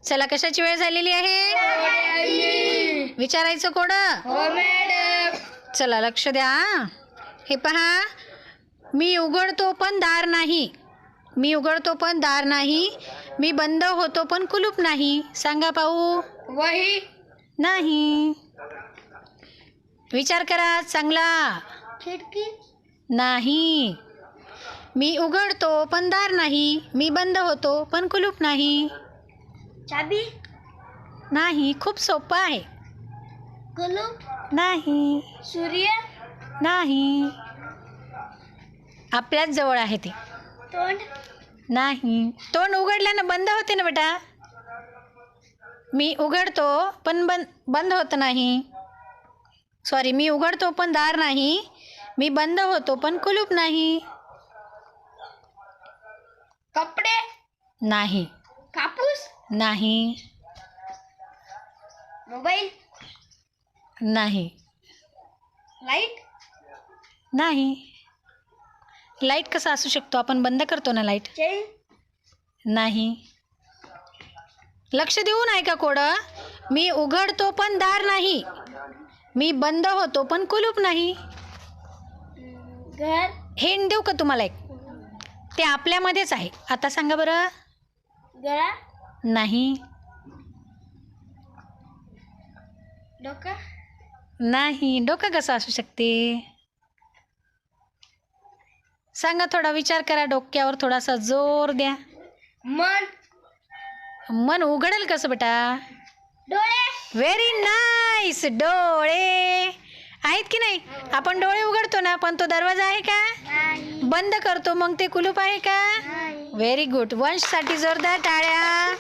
चला, कशाची वेळ झालेली आहे? विचारायचं कोड? चला, लक्ष द्या. हे पहा, मी उघडतो पण दार नाही. मी उघडतो पण दार नाही. मी बंद होतो पण कुलूप नाही. सांगा पाहू. वही. नाही. विचार करा चांगला. खिडकी. नाही. मी उघडतो पण दार नाही. मी बंद होतो पण कुलूप नाही. चाबी. नाही. खूप सोपं आहे. कुलूप. नाही. सूर्य. नाही. आपल्याच जवळ आहे ते. तोंड. नाही. तोंड उघडल्यानं बंद होते ना बेटा. मी उघडतो पण बंद होत नाही. सॉरी, मी उघडतो पण दार नाही. मी बंद होतो पण कुलूप नाही. कपडे. नाही. कापूस. नाही. मोबाईल. नाही. लाईट. नाही. लाईट कसा असू शकतो? आपण बंद करतो ना लाईट. चेन. नाही. लक्ष देऊन ऐका कोड. मी उघडतो पण दार नाही. मी बंद होतो पण कुलूप नाही. घर. हिंट देऊ का तुम्हाला एक? ते आपल्यामध्येच आहे. आता सांगा बरं. गळा. नाही. डोका. नाही. डोकं कसं असू शकते? सांगा, थोडा विचार करा. डोक्यावर थोडासा जोर द्या. मन. मन उघडेल कसं बेटा? डोळे. Very nice. डोळे आहेत की नाही? आपण डोळे उघडतो ना, पण तो दरवाजा आहे का? नाही. बंद करतो, मग ते कुलूप आहे का? नाही. Very good. वंशसाठी जोरदार टाळ्या.